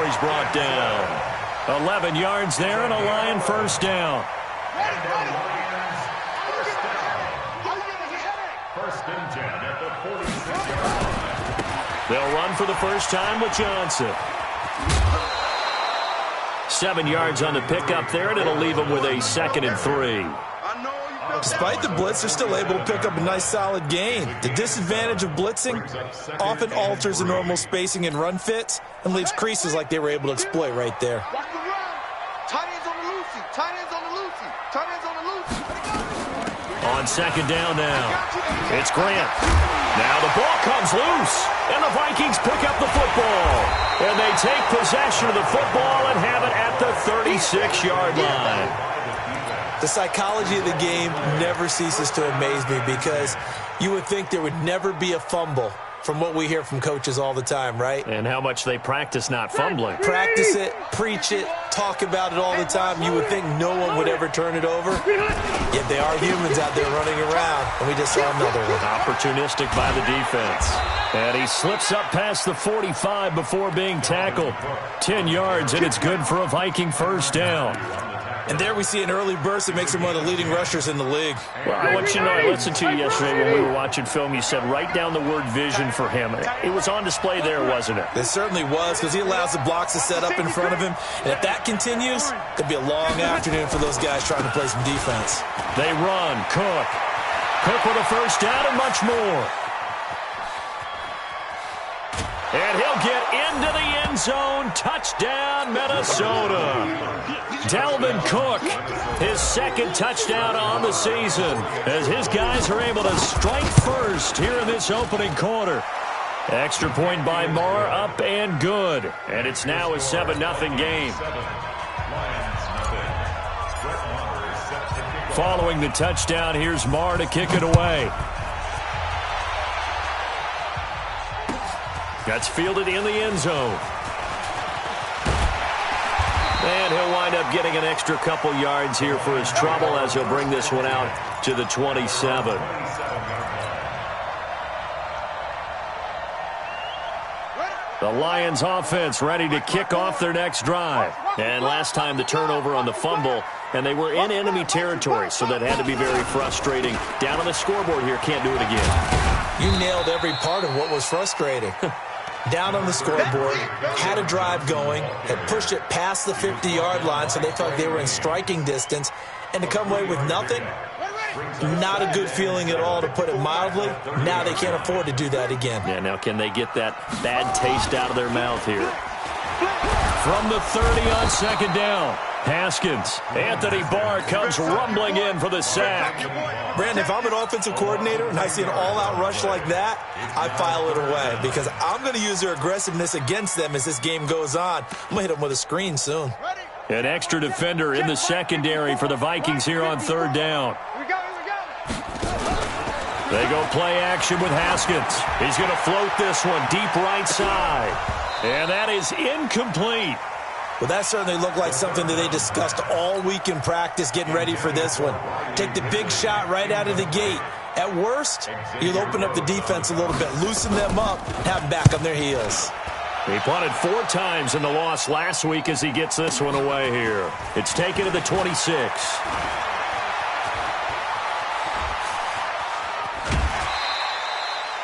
he's brought down. 11 yards there and a Lion first down. First and 10 at the 46-yard line. They'll run for the first time with Johnson. 7 yards on the pickup there, and it'll leave them with a 2nd and 3. Despite the blitz, they're still able to pick up a nice solid gain. The disadvantage of blitzing often alters the normal spacing and run fits and leaves creases like they were able to exploit right there. On 2nd down now, it's Grant. Now the ball comes loose, and the Vikings pick up the football. And they take possession of the football and have it at the 36-yard line. The psychology of the game never ceases to amaze me because you would think there would never be a fumble from what we hear from coaches all the time, right? And how much they practice not fumbling. Practice it, preach it, talk about it all the time. You would think no one would ever turn it over. Yet they are humans out there running around, and we just saw another one. Opportunistic by the defense. And he slips up past the 45 before being tackled. 10 yards, and it's good for a Viking first down. And there we see an early burst that makes him one of the leading rushers in the league. Well, I want you to know, I listened to you yesterday when we were watching film. You said write down the word vision for him. It was on display there, wasn't it? It certainly was, because he allows the blocks to set up in front of him. And if that continues, it'll be a long afternoon for those guys trying to play some defense. They run. Cook. Cook with a first down and much more. And he'll get into the end zone. Touchdown, Minnesota. Dalvin Cook, his 2nd touchdown on the season, as his guys are able to strike first here in this opening quarter. Extra point by Marr, up and good. And it's now a 7-0 game. Following the touchdown, here's Marr to kick it away. That's fielded in the end zone. And he'll wind up getting an extra couple yards here for his trouble as he'll bring this one out to the 27. The Lions offense ready to kick off their next drive. And last time the turnover on the fumble, and they were in enemy territory, so that had to be very frustrating. Down on the scoreboard here, can't do it again. You nailed every part of what was frustrating. Down on the scoreboard, had a drive going, had pushed it past the 50-yard line, so they thought they were in striking distance, and to come away with nothing, not a good feeling at all, to put it mildly. Now they can't afford to do that again. Yeah, now can they get that bad taste out of their mouth here? From the 30 on 2nd down, Haskins. Anthony Barr comes rumbling in for the sack. Brandon, if I'm an offensive coordinator and I see an all-out rush like that, I file it away because I'm going to use their aggressiveness against them as this game goes on. I'm going to hit them with a screen soon. An extra defender in the secondary for the Vikings here on 3rd down. They go play action with Haskins. He's going to float this one deep right side. And that is incomplete. Well, that certainly looked like something that they discussed all week in practice getting ready for this one. Take the big shot right out of the gate. At worst, you'll open up the defense a little bit, loosen them up, have them back on their heels. He punted 4 times in the loss last week as he gets this one away here. It's taken to the 26.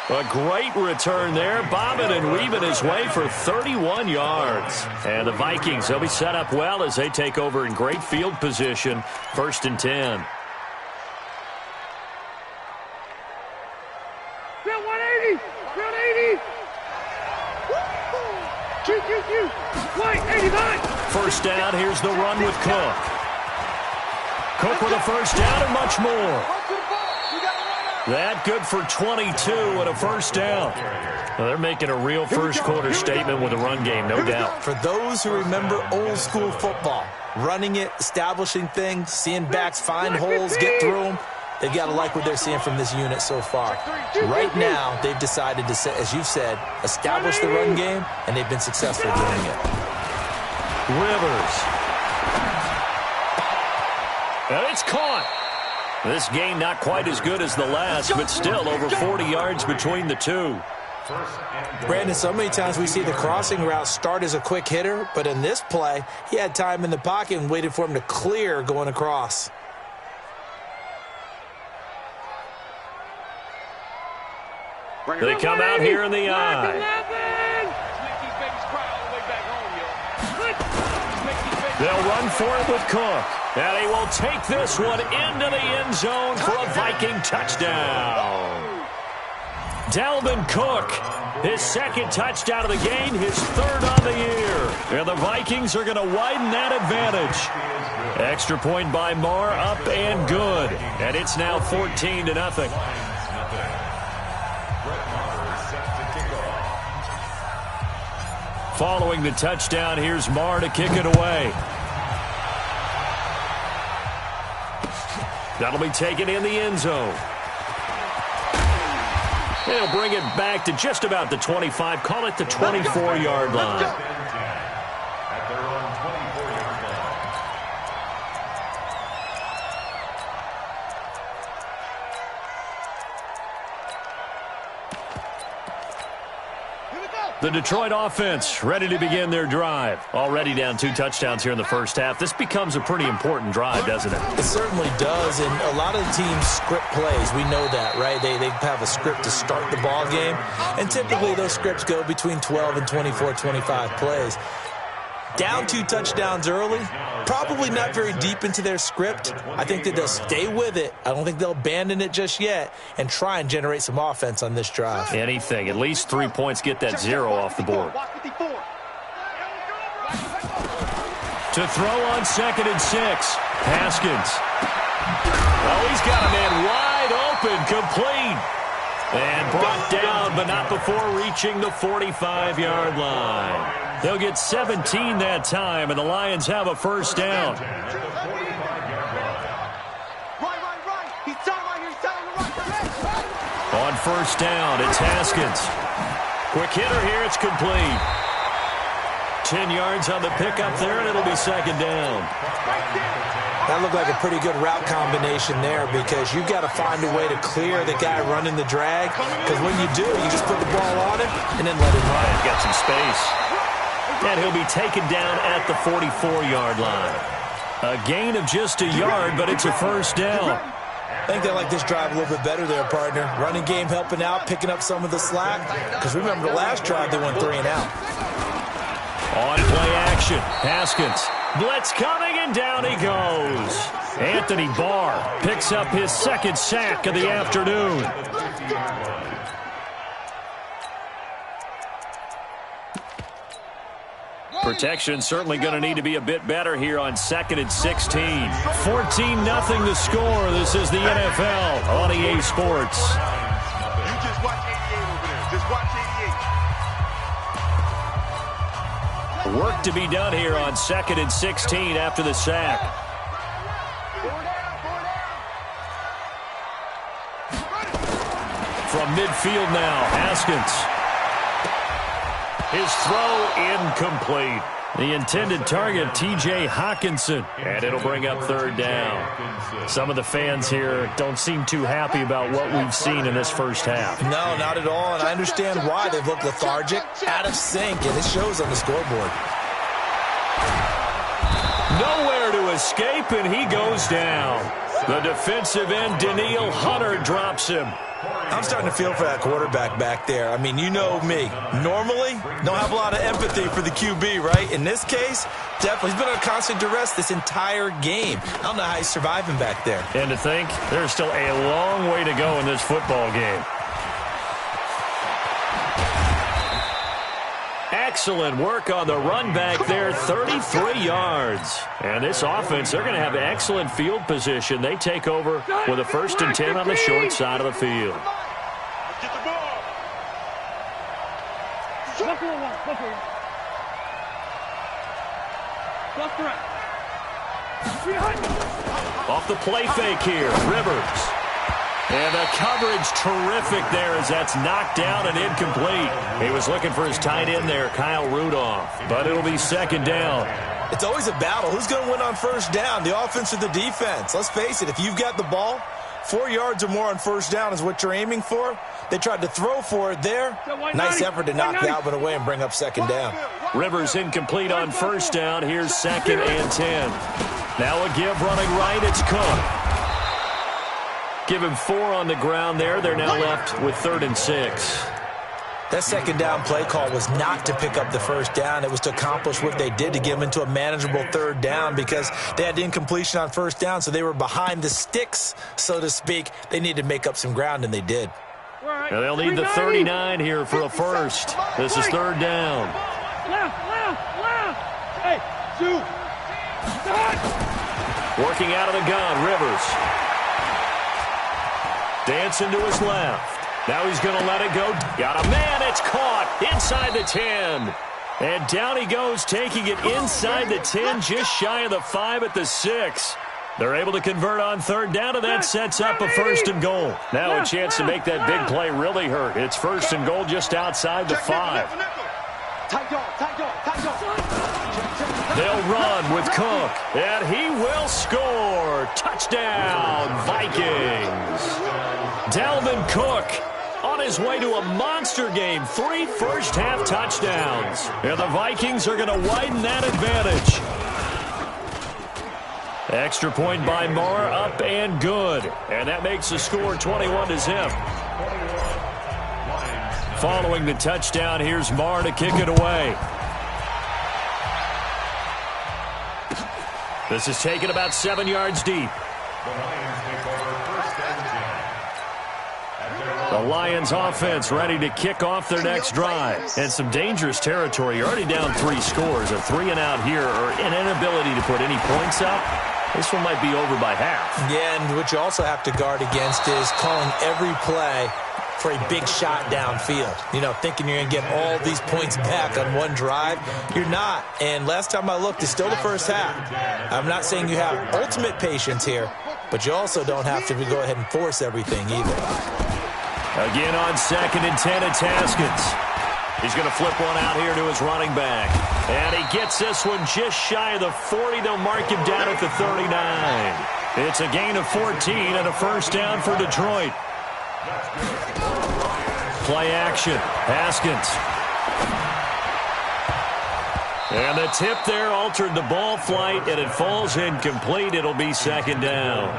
A great return there, bobbing and weaving his way for 31 yards. And the Vikings, they'll be set up well as they take over in great field position. 1st and 10. Field 180! Field 80! Q! White, 89! First down, here's the run with Cook. Cook with a first down and much more. That good for 22 and a first down. Well, they're making a real first quarter statement with a run game, no doubt. For those who remember old school football, running it, establishing things, seeing backs find holes, get through them, they've got to like what they're seeing from this unit so far. Right now, they've decided to, as you've said, establish the run game, and they've been successful doing it. Rivers. And it's caught. This game not quite as good as the last, but still over 40 yards between the two. Brandon, so many times we see the crossing route start as a quick hitter, but in this play, he had time in the pocket and waited for him to clear going across. They come out here in the eye. They'll run for it with Cook. And he will take this one into the end zone for a Viking touchdown. Dalvin Cook, his second touchdown of the game, his third on the year. And the Vikings are going to widen that advantage. Extra point by Marr, up and good. And it's now 14-0. Following the touchdown, here's Marr to kick it away. That'll be taken in the end zone. They'll bring it back to just about the 25, call it the 24-yard line. At their own 24-yard line. The Detroit offense ready to begin their drive. Already down 2 touchdowns here in the first half. This becomes a pretty important drive, doesn't it? It certainly does, and a lot of the teams script plays. We know that, right? They have a script to start the ball game, and typically those scripts go between 12 and 24, 25 plays. Down 2 touchdowns early, probably not very deep into their script. I think that they'll stay with it. I don't think they'll abandon it just yet and try and generate some offense on this drive. Anything. At least 3 points, get that 0 off the board. To throw on 2nd and 6. Haskins. Oh, he's got a man wide open, complete. And brought down, but not before reaching the 45-yard line. They'll get 17 that time, and the Lions have a first down. On first down, it's Haskins. Quick hitter here, it's complete. 10 yards on the pickup there, and it'll be 2nd down. That looked like a pretty good route combination there because you've got to find a way to clear the guy running the drag, because when you do, you just put the ball on him and then let him run. He's got some space. And he'll be taken down at the 44-yard line. A gain of just a yard, but it's a first down. I think they like this drive a little bit better there, partner. Running game helping out, picking up some of the slack. Because remember, the last drive, they went 3 and out. On play action, Haskins. Blitz coming, and down he goes. Anthony Barr picks up his 2nd sack of the afternoon. Protection certainly going to need to be a bit better here on 2nd and 16. 14-0 the score. This is the NFL on EA Sports. You just watch 88 over there. Just watch 88. Work to be done here on 2nd and 16 after the sack. From midfield now, Haskins. His throw incomplete. The intended target, T.J. Hawkinson. And it'll bring up 3rd down. Some of the fans here don't seem too happy about what we've seen in this first half. No, not at all, and I understand why. They've looked lethargic, out of sync, and it shows on the scoreboard. Nowhere to escape, and he goes down. The defensive end, Danielle Hunter, drops him. I'm starting to feel for that quarterback back there. I mean, you know me. Normally, don't have a lot of empathy for the QB, right? In this case, definitely. He's been under constant duress this entire game. I don't know how he's surviving back there. And to think, there's still a long way to go in this football game. Excellent work on the run back there, 33 yards. And this offense, they're going to have excellent field position. They take over with a 1st and 10 on the short side of the field. Get the ball. Off the play fake here, Rivers. And the coverage terrific there as that's knocked down and incomplete. He was looking for his tight end there, Kyle Rudolph. But it'll be 2nd down. It's always a battle. Who's going to win on 1st down, the offense or the defense? Let's face it, if you've got the ball, 4 yards or more on first down is what you're aiming for. They tried to throw for it there. Nice effort to knock that one away and bring up second down. Rivers incomplete on first down. Here's 2nd and 10. Now a give running right. It's Cook. Give him 4 on the ground there. They're now left with 3rd and 6. That second down play call was not to pick up the first down. It was to accomplish what they did, to get them into a manageable 3rd down, because they had incompletion on first down, so they were behind the sticks, so to speak. They needed to make up some ground, and they did. Now they'll need the 39 here for a first. This is 3rd down. Left. Hey, shoot. Working out of the gun, Rivers. Dancing to his left. Now he's going to let it go. Got a man. It's caught inside the 10. And down he goes, taking it inside the 10, just shy of the 5 at the 6. They're able to convert on 3rd down, and that sets up a 1st and goal. Now a chance to make that big play really hurt. It's 1st and goal just outside the 5. They'll run with Cook, and he will score. Touchdown, Vikings. Dalvin Cook on his way to a monster game. 3 first-half touchdowns. And the Vikings are going to widen that advantage. Extra point by Marr, up and good. And that makes the score 21-0. Following the touchdown, here's Marr to kick it away. This is taken about 7 yards deep. The Lions offense ready to kick off their next drive. And some dangerous territory. You're already down 3 scores. A 3 and out here, or an inability to put any points up. This one might be over by half. Yeah, and what you also have to guard against is calling every play for a big shot downfield. You know, thinking you're going to get all these points back on one drive. You're not. And last time I looked, it's still the first half. I'm not saying you have ultimate patience here, but you also don't have to go ahead and force everything either. Again on 2nd and 10, it's Haskins. He's going to flip one out here to his running back. And he gets this one just shy of the 40. They'll mark him down at the 39. It's a gain of 14 and a first down for Detroit. Play action. Haskins. And the tip there altered the ball flight, and it falls incomplete. It'll be 2nd down.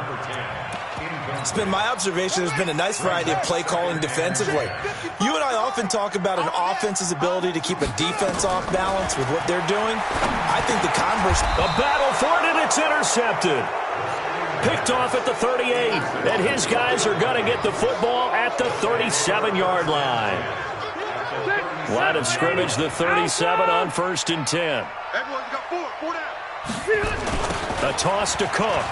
It's been my observation there's been a nice variety of play calling defensively. You and I often talk about an offense's ability to keep a defense off balance with what they're doing. I think the converse. A battle for it, and it's intercepted. Picked off at the 38, and his guys are going to get the football at the 37-yard line. Line of scrimmage, the 37 on 1st and 10. Everyone's got 4 down. A toss to Cook.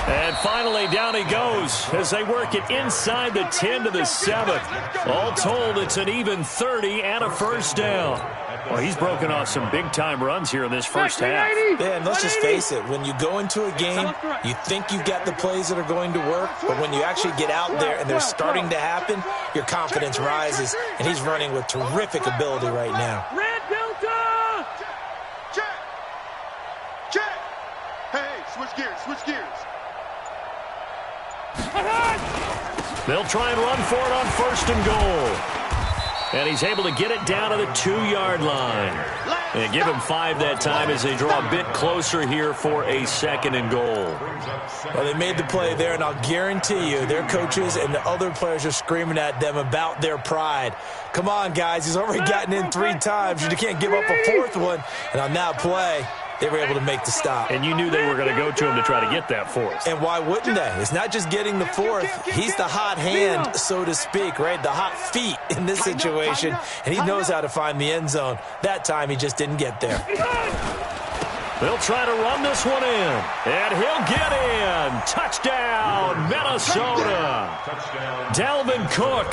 And finally, down he goes as they work it inside the 10 to the 7. All told, it's an even 30 and a first down. Well, he's broken off some big-time runs here in this first half. Yeah, and let's just face it. When you go into a game, you think you've got the plays that are going to work, but when you actually get out there and they're starting to happen, your confidence rises, and he's running with terrific ability right now. Red Delta! Check! Hey, switch gears. They'll try and run for it on 1st and goal. And he's able to get it down to the 2-yard line. And give him 5 that time as they draw a bit closer here for a 2nd and goal. Well, they made the play there, and I'll guarantee you their coaches and the other players are screaming at them about their pride. Come on, guys. He's already gotten in 3 times. You can't give up a 4th one. And on that play, they were able to make the stop. And you knew they were going to go to him to try to get that 4th. And why wouldn't they? It's not just getting the 4th. He's the hot hand, so to speak, right? The hot feet in this situation. And he knows how to find the end zone. That time, he just didn't get there. They'll try to run this one in. And he'll get in. Touchdown, Minnesota. Dalvin Cook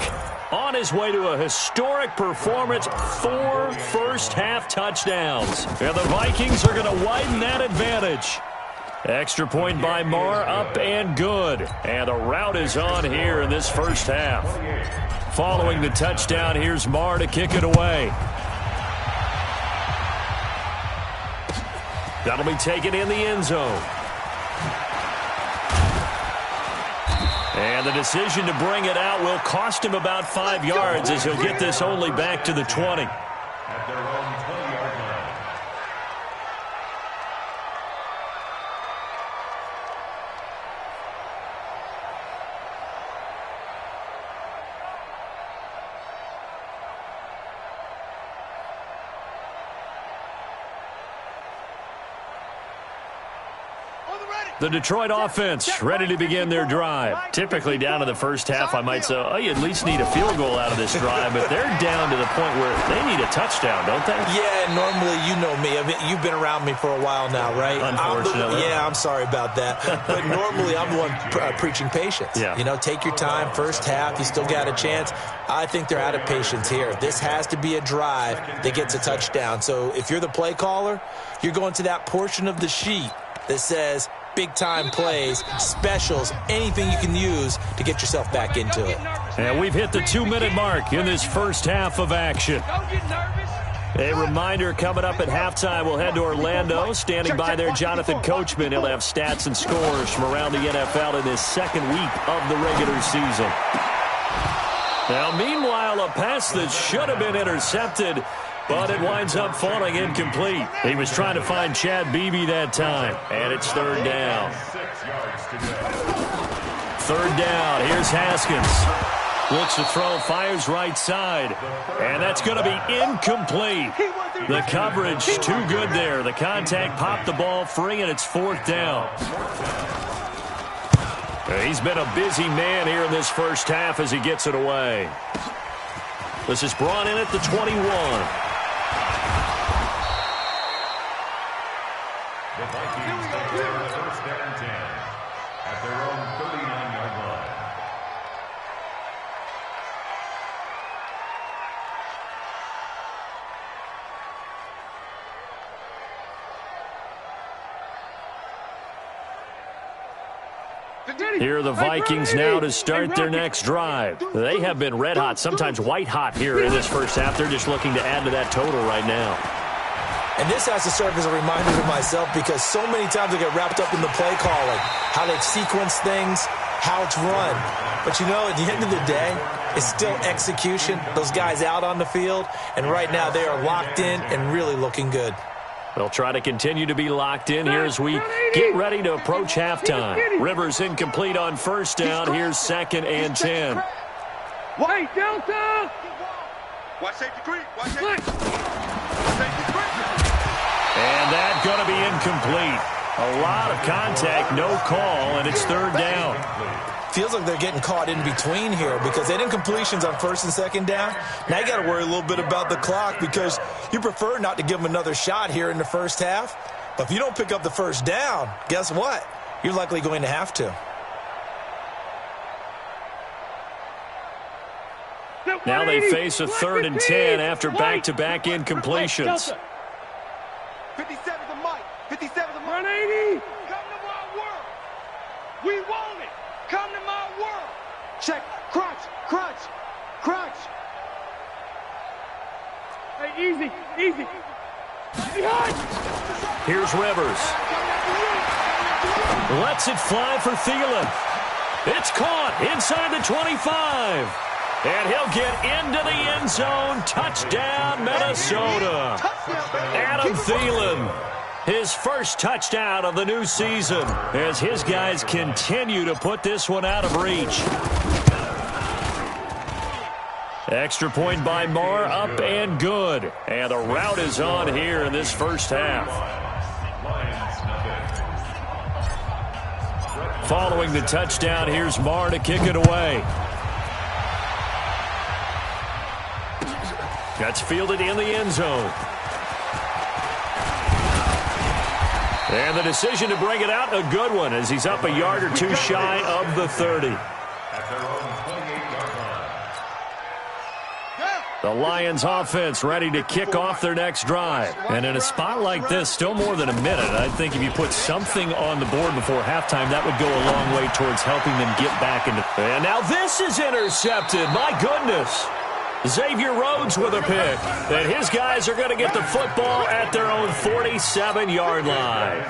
on his way to a historic performance, 4 first-half touchdowns. And the Vikings are going to widen that advantage. Extra point by Marr, up and good. And the route is on here in this first half. Following the touchdown, here's Marr to kick it away. That'll be taken in the end zone. And the decision to bring it out will cost him about 5 yards as he'll get this only back to the 20. At their own 20-yard line. The Detroit offense ready to begin their drive. Typically down to the first half, I might say, oh, you at least need a field goal out of this drive, but they're down to the point where they need a touchdown, don't they? Yeah, normally you know me. You've been around me for a while now, right? Unfortunately. I'm sorry about that. But normally I'm the one preaching patience. Yeah. You know, take your time, first half, you still got a chance. I think they're out of patience here. This has to be a drive that gets a touchdown. So if you're the play caller, you're going to that portion of the sheet that says big-time plays, specials, anything you can use to get yourself back into it. And we've hit the 2-minute mark in this first half of action. A reminder, coming up at halftime, we'll head to Orlando. Standing by there, Jonathan Coachman. He'll have stats and scores from around the NFL in this second week of the regular season. Now, meanwhile, a pass that should have been intercepted, but it winds up falling incomplete. He was trying to find Chad Beebe that time, and it's third down. 6 yards to go. Third down, here's Haskins. Looks to throw, fires right side, and that's going to be incomplete. The coverage too good there. The contact popped the ball free, and it's fourth down. He's been a busy man here in this first half as he gets it away. This is brought in at the 21. The Vikings take care of first down and 10 at their own 39-yard line. Here are the Vikings now to start their next drive. They have been red hot, sometimes white hot here in this first half. They're just looking to add to that total right now. And this has to serve as a reminder to myself because so many times I get wrapped up in the play calling, how they sequence things, how it's run. But, you know, at the end of the day, it's still execution. Those guys out on the field, and right now they are locked in and really looking good. They'll try to continue to be locked in here as we get ready to approach halftime. Rivers incomplete on first down. Here's 2nd and 10. White Delta! Watch safety creep. Watch safety creep. And that's going to be incomplete. A lot of contact, no call, and it's third down. Feels like they're getting caught in between here because they did incompletions on first and second down. Now you got to worry a little bit about the clock because you prefer not to give them another shot here in the first half. But if you don't pick up the first down, guess what? You're likely going to have to. Now they face a 3rd and 10 after back-to-back incompletions. 57 to Mike. 57 to Mike. 180! Come to my world. We want it. Come to my world. Check. Crunch. Crunch. Crunch. Hey, easy, easy. Here's Rivers. Lets it fly for Thielen. It's caught inside the 25. And he'll get into the end zone. Touchdown, Minnesota. Adam Thielen, his first touchdown of the new season as his guys continue to put this one out of reach. Extra point by Marr, up and good. And the route is on here in this first half. Following the touchdown, here's Marr to kick it away. That's fielded in the end zone. And the decision to bring it out, a good one, as he's up a yard or two shy of the 30. At their own 28-yard line. The Lions offense ready to kick off their next drive. And in a spot like this, still more than a minute, I think if you put something on the board before halftime, that would go a long way towards helping them get back into. And now this is intercepted. My goodness. Xavier Rhodes with a pick. And his guys are going to get the football at their own 47-yard line.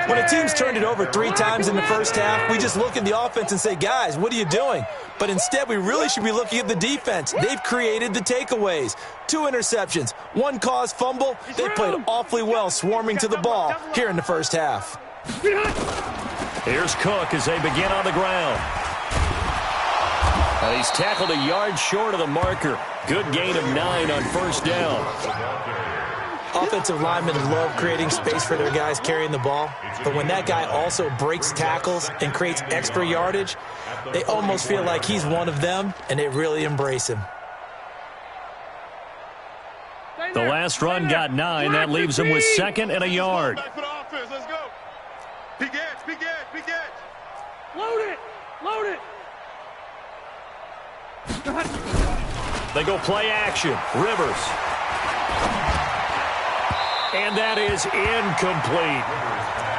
When a team's turned it over 3 times in the first half, we just look at the offense and say, guys, what are you doing? But instead, we really should be looking at the defense. They've created the takeaways. 2 interceptions, 1 caused fumble. They played awfully well swarming to the ball here in the first half. Here's Cook as they begin on the ground. And he's tackled a yard short of the marker. Good gain of 9 on first down. Offensive linemen love creating space for their guys carrying the ball, but when that guy also breaks tackles and creates extra yardage, they almost feel like he's one of them, and they really embrace him. The last run got 9. That leaves him with 2nd and a yard. Let's go. Big edge, big edge, big edge. Load it. Load it. They go play action. Rivers. And that is incomplete.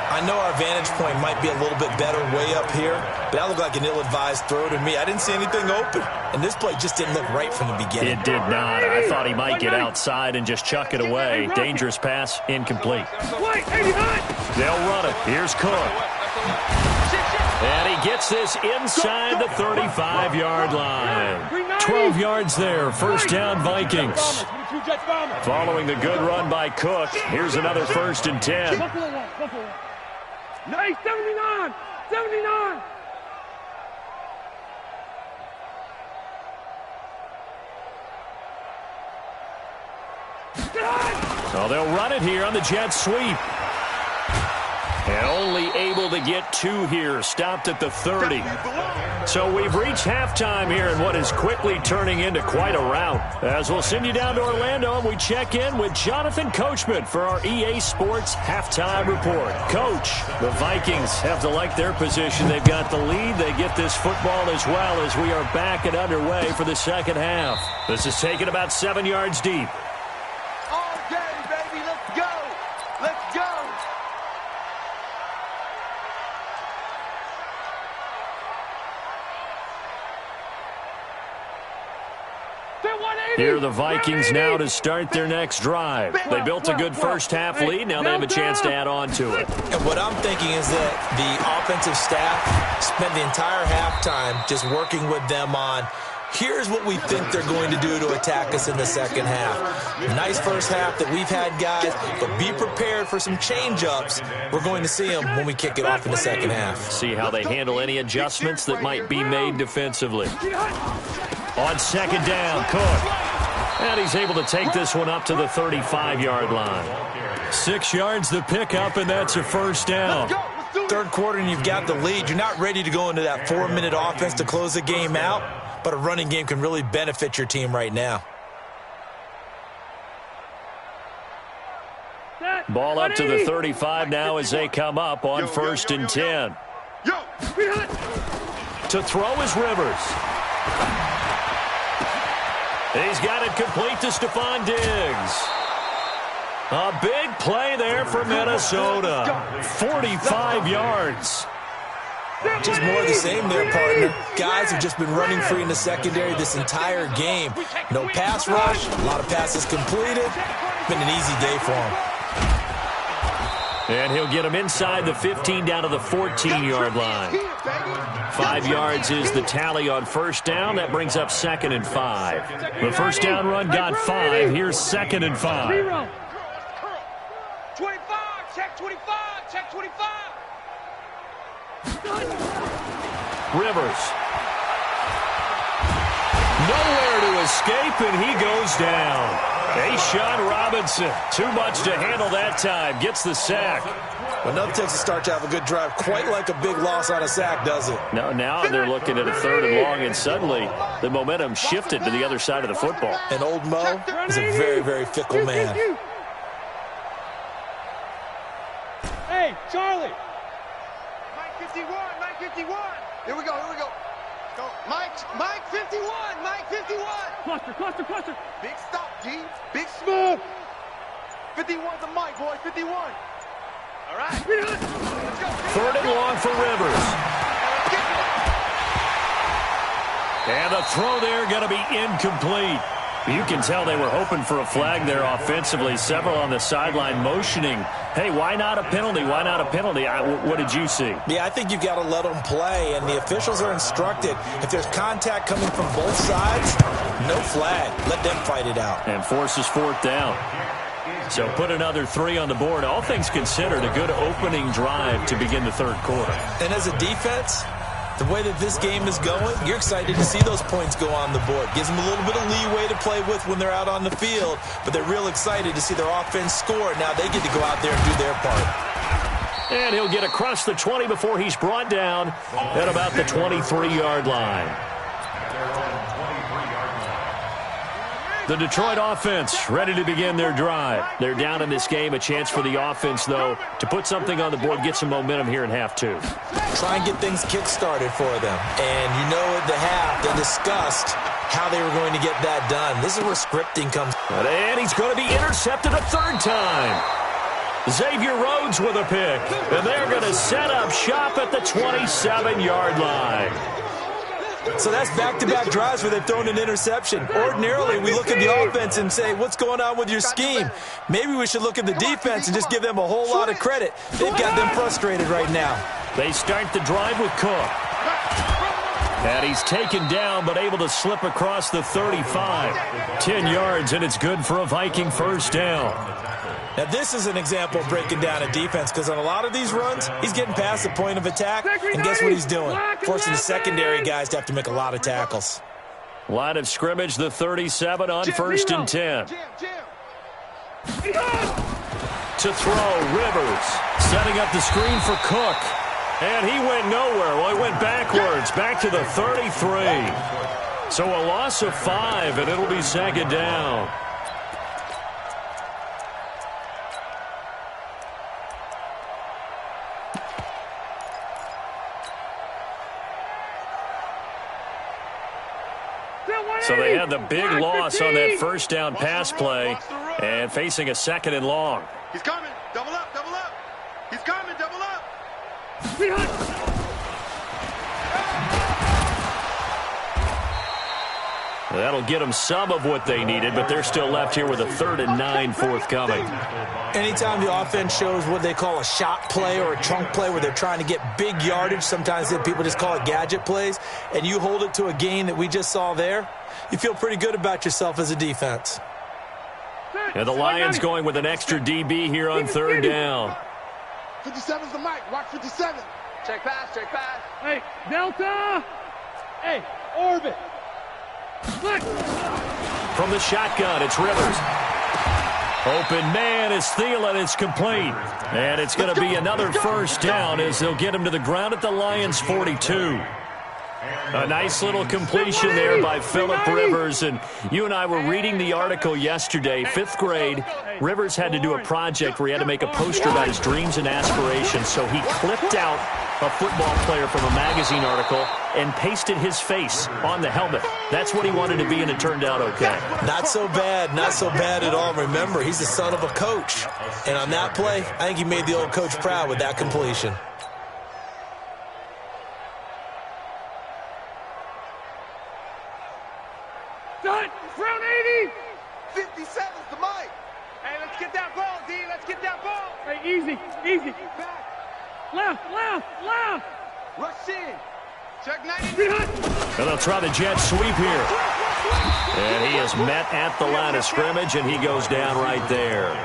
I know our vantage point might be a little bit better way up here, but that looked like an ill-advised throw to me. I didn't see anything open, and this play just didn't look right from the beginning. It did not. I thought he might get outside and just chuck it away. Dangerous pass, incomplete. They'll run it. Here's Cook. And he gets this inside the 35-yard line. 12 yards there. First down, Vikings. Following the good run by Cook, here's another 1st and 10. Nice, 79. 79. So they'll run it here on the jet sweep. And only able to get 2 here, stopped at the 30. So we've reached halftime here in what is quickly turning into quite a rout. As we'll send you down to Orlando, and we check in with Jonathan Coachman for our EA Sports Halftime Report. Coach, the Vikings have to like their position. They've got the lead. They get this football as well as we are back and underway for the second half. This is taken about 7 yards deep. All day, baby. Let's go. Let's go. Here are the Vikings now to start their next drive. They built a good first half lead. Now they have a chance to add on to it. And what I'm thinking is that the offensive staff spent the entire halftime just working with them on, here's what we think they're going to do to attack us in the second half. Nice first half that we've had, guys, but be prepared for some change-ups. We're going to see them when we kick it off in the second half. See how they handle any adjustments that might be made defensively. On second down, Cook. And he's able to take this one up to the 35-yard line. 6 yards the pickup, and that's a first down. Third quarter, and you've got the lead. You're not ready to go into that 4-minute offense to close the game out, but a running game can really benefit your team right now. Ball up to the 35 now as they come up on 1st and 10. To throw is Rivers. He's got it complete to Stephon Diggs. A big play there for Minnesota. 45 yards. Just more of the same there, partner. Guys have just been running free in the secondary this entire game. No pass rush, a lot of passes completed. Been an easy day for him. And he'll get him inside the 15 down to the 14-yard line. 5 yards is the tally on first down. That brings up 2nd and 5. The first down run got 5. Here's 2nd and 5. 25, check 25, check 25. Rivers. Nowhere to escape, and he goes down. A'Shawn Robinson, too much to handle that time, gets the sack. Well, nothing takes a start to have a good drive quite like a big loss on a sack, does it? Now they're looking at a 3rd and long, and suddenly the momentum shifted to the other side of the football. And old Mo is a very, very fickle man. Hey, Charlie. Mike 51, Mike 51. Here we go, here we go. Go. Mike 51, Mike 51. Cluster. Big stop, G. Big smooth. 51's a Mike, boy, 51. All right. Let's go. 3rd and long for Rivers. And the throw there going to be incomplete. You can tell they were hoping for a flag there offensively. Several on the sideline motioning, hey, why not a penalty? Why not a penalty? What did you see? Yeah, I think you've got to let them play, and the officials are instructed. If there's contact coming from both sides, no flag. Let them fight it out. And forces fourth down. So put another 3 on the board. All things considered, a good opening drive to begin the third quarter. And as a defense, the way that this game is going, you're excited to see those points go on the board. Gives them a little bit of leeway to play with when they're out on the field, but they're real excited to see their offense score. Now they get to go out there and do their part. And he'll get across the 20 before he's brought down at about the 23-yard line. The Detroit offense ready to begin their drive. They're down in this game. A chance for the offense, though, to put something on the board, get some momentum here in half 2. Try and get things kick-started for them. And you know at the half, they discussed how they were going to get that done. This is where scripting comes. And he's going to be intercepted a third time. Xavier Rhodes with a pick. And they're going to set up shop at the 27-yard line. So that's back-to-back drives where they've thrown an interception. Ordinarily, we look at the offense and say, what's going on with your scheme? Maybe we should look at the defense and just give them a whole lot of credit. They've got them frustrated right now. They start the drive with Cook. And he's taken down but able to slip across the 35. 10 yards, and it's good for a Viking first down. Now, this is an example of breaking down a defense because on a lot of these runs, he's getting past the point of attack, and guess what he's doing? Forcing the secondary guys to have to make a lot of tackles. Line of scrimmage, the 37 on first and 10. To throw, Rivers setting up the screen for Cook. And he went nowhere. Well, he went backwards, back to the 33. So a loss of 5, and it'll be second down. So they had the big loss on that first down pass play and facing a second and long. He's coming. Double up, double up. He's coming, double up. That'll get them some of what they needed, but they're still left here with a 3rd and 9 forthcoming. Anytime the offense shows what they call a shot play or a chunk play where they're trying to get big yardage, sometimes people just call it gadget plays, and you hold it to a gain that we just saw there, you feel pretty good about yourself as a defense. And the Lions going with an extra DB here on 3rd down. 57's the mic. Watch 57. Check pass, check pass. Hey, Delta. Hey, orbit. Look. From the shotgun, it's Rivers. Open man is Thielen. It's complete. And it's going to be another first down as they'll get him to the ground at the Lions' 42. A nice little completion there by Phillip Rivers. And you and I were reading the article yesterday, 5th grade. Rivers had to do a project where he had to make a poster about his dreams and aspirations. So he clipped out a football player from a magazine article and pasted his face on the helmet. That's what he wanted to be, and it turned out okay. Not so bad. Not so bad at all. Remember, he's the son of a coach. And on that play, I think he made the old coach proud with that completion. Round 80. 57's the mic. Hey, let's get that ball, D. Let's get that ball. Hey, easy, easy. Back. Left, left, left. Rush in. Check 90. And they'll try the jet sweep here. And he is met at the line of scrimmage, and he goes down right there.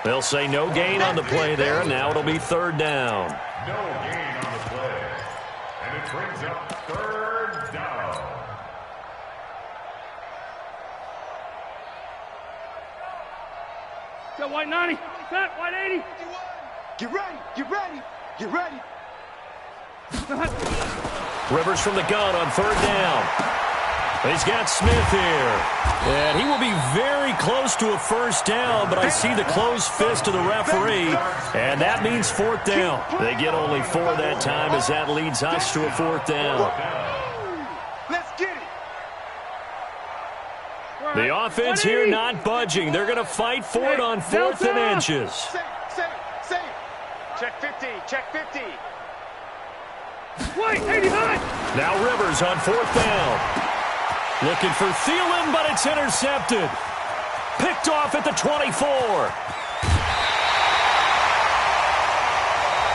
They'll say no gain on the play there, and now it'll be 3rd down. No gain on the play. And it brings up 3rd down. Set white 90. Set white 80. Get ready, get ready, get ready. Rivers from the gun on 3rd down. He's got Smith here. And he will be very close to a first down, but I see the closed fist of the referee, and that means 4th down. They get only 4 that time as that leads us to a 4th down. Let's get it. The offense here not budging. They're going to fight for it on 4th and inches. Save. Check 50, check 50. White 89. Now Rivers on 4th down. Looking for Thielen, but it's intercepted. Picked off at the 24.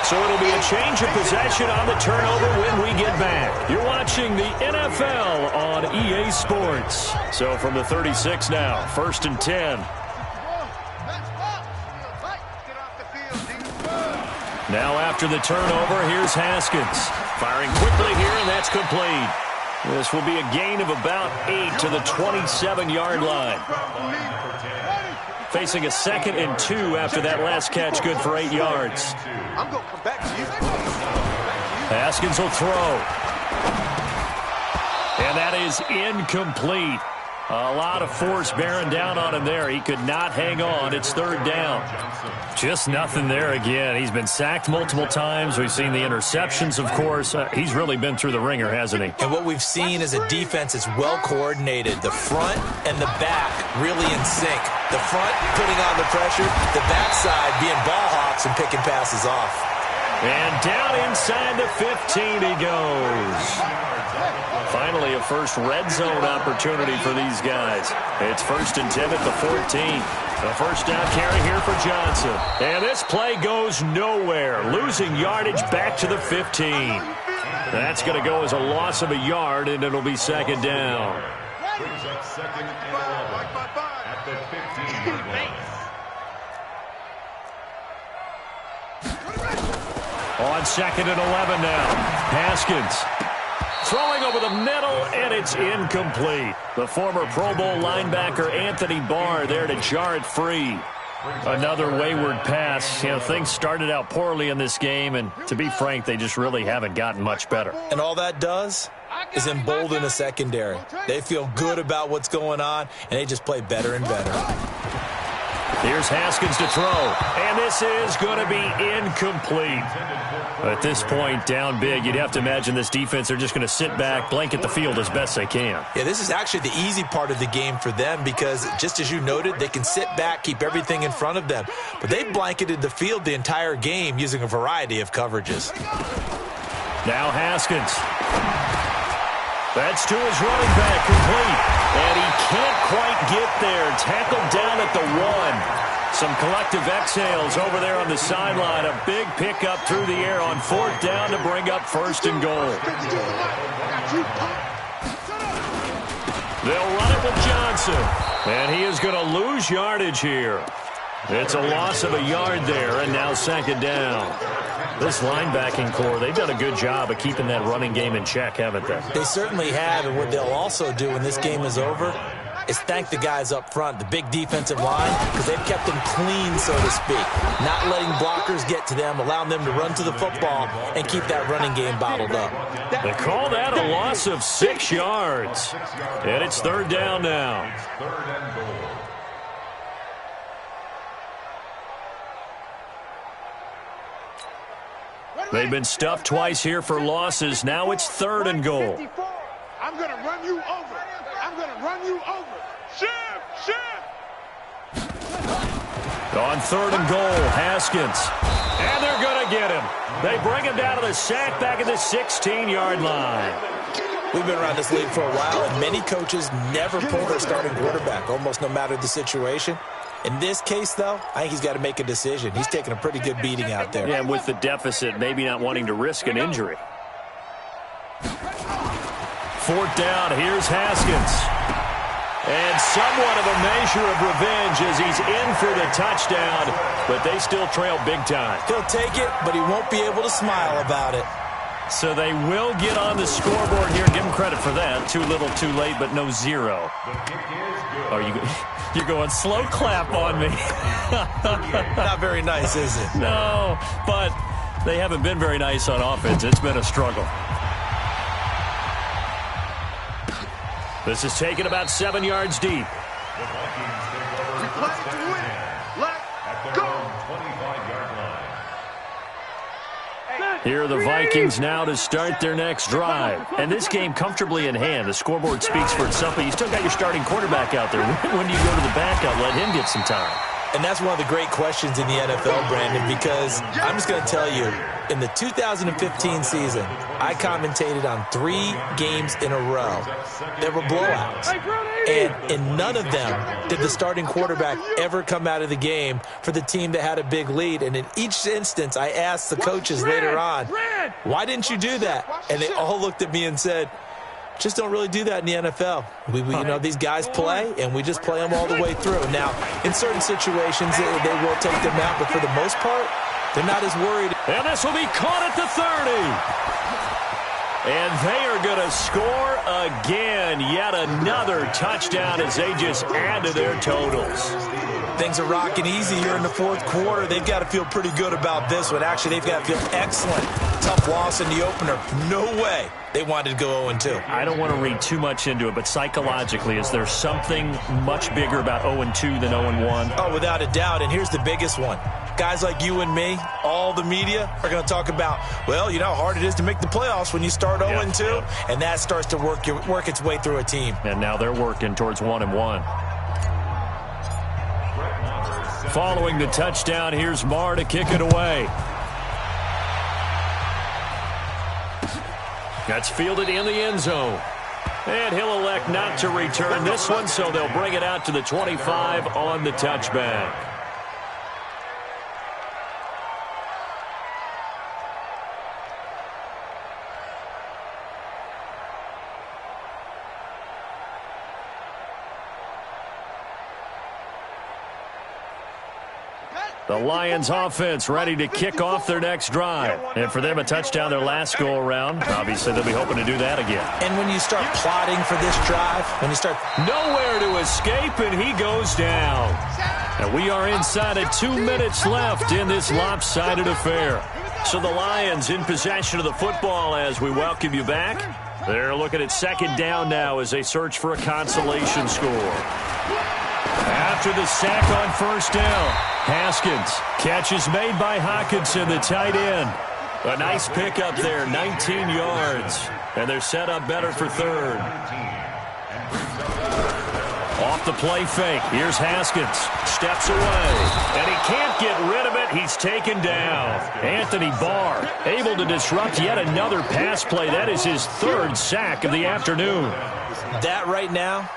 So it'll be a change of possession on the turnover when we get back. You're watching the NFL on EA Sports. So from the 36 now, 1st and 10. Now after the turnover, here's Haskins. Firing quickly here, and that's complete. This will be a gain of about 8 to the 27-yard line. Facing a 2nd and 2 after that last catch, good for 8 yards. I'm going to come back to you. Haskins will throw. And that is incomplete. A lot of force bearing down on him there. He could not hang on. It's 3rd down. Just nothing there again. He's been sacked multiple times. We've seen the interceptions, of course. He's really been through the ringer, hasn't he? And what we've seen is a defense that's well coordinated. The front and the back really in sync. The front putting on the pressure, the backside being ball hawks and picking passes off. And down inside the 15 he goes. Finally, a first red zone opportunity for these guys. It's 1st and 10 at the 14. The first down carry here for Johnson. And this play goes nowhere. Losing yardage back to the 15. That's going to go as a loss of a yard, and it'll be 2nd down. Brings up 2nd and 11 at the 15-yard line. On 2nd and 11 now. Haskins. Throwing over the middle, and it's incomplete. The former Pro Bowl linebacker Anthony Barr there to jar it free. Another wayward pass. You know, things started out poorly in this game, and to be frank, they just really haven't gotten much better. And all that does is embolden the secondary. They feel good about what's going on, and they just play better and better. Here's Haskins to throw, and this is going to be incomplete. At this point, down big, you'd have to imagine this defense, they're just going to sit back, blanket the field as best they can. Yeah, this is actually the easy part of the game for them because, just as you noted, they can sit back, keep everything in front of them. But they've blanketed the field the entire game using a variety of coverages. Now Haskins. That's to his running back, complete. And he can't quite get there. Tackled down at the 1. Some collective exhales over there on the sideline. A big pickup through the air on 4th down to bring up 1st and goal. They'll run it with Johnson. And he is going to lose yardage here. It's a loss of a yard there, and now 2nd down. This linebacking core, they've done a good job of keeping that running game in check, haven't they? They certainly have, and what they'll also do when this game is over is thank the guys up front, the big defensive line, because they've kept them clean, so to speak. Not letting blockers get to them, allowing them to run to the football and keep that running game bottled up. They call that a loss of 6 yards. And it's 3rd down now. 3rd and goal. They've been stuffed twice here for losses. Now it's 3rd and goal. I'm going to run you over. I'm going to run you over. Shift. On 3rd and goal, Haskins. And they're going to get him. They bring him down to the sack back at the 16-yard line. We've been around this league for a while, and many coaches never pull their starting quarterback, almost no matter the situation. In this case, though, I think he's got to make a decision. He's taking a pretty good beating out there. Yeah, and with the deficit, maybe not wanting to risk an injury. 4th down, here's Haskins. And somewhat of a measure of revenge as he's in for the touchdown, but they still trail big time. He'll take it, but he won't be able to smile about it. So they will get on the scoreboard here. Give him credit for that. Too little, too late, but no 0. Are you're going slow clap on me. Not very nice, is it? No, but they haven't been very nice on offense. It's been a struggle. This is taken about 7 yards deep. The Vikings take over first and 10 at their own 25-yard line. Here are the Vikings now to start their next drive. And this game comfortably in hand. The scoreboard speaks for itself, but you still got your starting quarterback out there. When do you go to the backup? Let him get some time. And that's one of the great questions in the NFL, Brandon, because I'm just going to tell you, in the 2015 season, I commentated on 3 games in a row that were blowouts. And in none of them did the starting quarterback ever come out of the game for the team that had a big lead. And in each instance, I asked the coaches later on, why didn't you do that? And they all looked at me and said, just don't really do that in the NFL. These guys play, and we just play them all the way through. Now, in certain situations, they will take them out, but for the most part, they're not as worried. And this will be caught at the 30. And they are going to score again. Yet another touchdown as they just add to their totals. Things are rocking easy here in the fourth quarter. They've got to feel pretty good about this one. Actually, they've got to feel excellent. Tough loss in the opener. No way they wanted to go 0-2. I don't want to read too much into it, but psychologically, is there something much bigger about 0-2 than 0-1? Oh, without a doubt, and here's the biggest one. Guys like you and me, all the media, are going to talk about, well, you know how hard it is to make the playoffs when you start 0-2, and that starts to work its way through a team. And now they're working towards 1-1. Following the touchdown, here's Marr to kick it away. That's fielded in the end zone. And he'll elect not to return this one, so they'll bring it out to the 25 on the touchback. The Lions offense ready to kick off their next drive. And for them, a touchdown their last go-around. Obviously, they'll be hoping to do that again. And when you start plotting for this drive, when you start... Nowhere to escape, and he goes down. And we are inside of 2 minutes left in this lopsided affair. So the Lions in possession of the football as we welcome you back. They're looking at second down now as they search for a consolation score. After the sack on first down, Haskins. Catch is made by Hawkinson, the tight end. A nice pickup there, 19 yards. And they're set up better for third. Off the play fake. Here's Haskins. Steps away. And he can't get rid of it. He's taken down. Anthony Barr able to disrupt yet another pass play. That is his 3rd sack of the afternoon. That right now,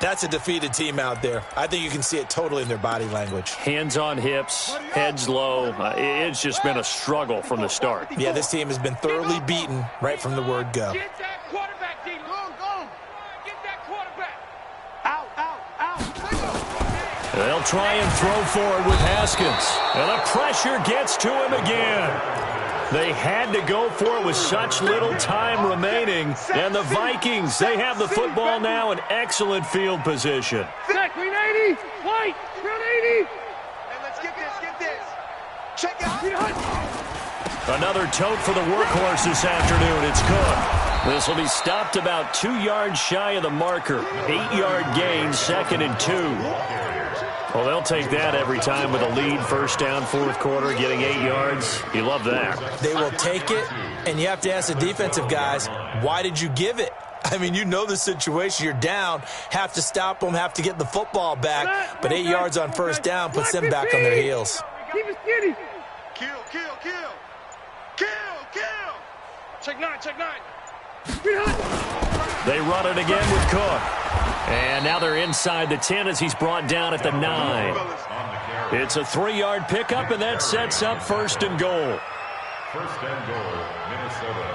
that's a defeated team out there. I think you can see it totally in their body language. Hands on hips, heads low. It's just been a struggle from the start. Yeah, this team has been thoroughly beaten right from the word go. Get that quarterback, D. Go. Get that quarterback. Out. They'll try and throw forward with Haskins. And the pressure gets to him again. They had to go for it with such little time remaining. And the Vikings, they have the football now in excellent field position. Sack, green 80. White, ground 80. And let's get this. Check it out. Another tote for the workhorse this afternoon. It's Cook. This will be stopped about 2 yards shy of the marker. 8-yard gain, 2nd and 2. Well, they'll take that every time with a lead, first down, fourth quarter, getting 8 yards. You love that. They will take it, and you have to ask the defensive guys, why did you give it? I mean, you know the situation. You're down, have to stop them, have to get the football back. But 8 yards on first down puts them back on their heels. Keep it skinny. Kill. Check nine. They run it again with Cook. And now they're inside the 10 as he's brought down at the 9. It's a 3-yard pickup, and that sets up 1st and goal. 1st and goal, Minnesota.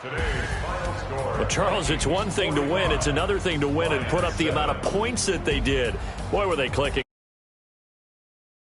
Today's final score. Well, Charles, it's one thing to win. It's another thing to win and put up the amount of points that they did. Boy, were they clicking.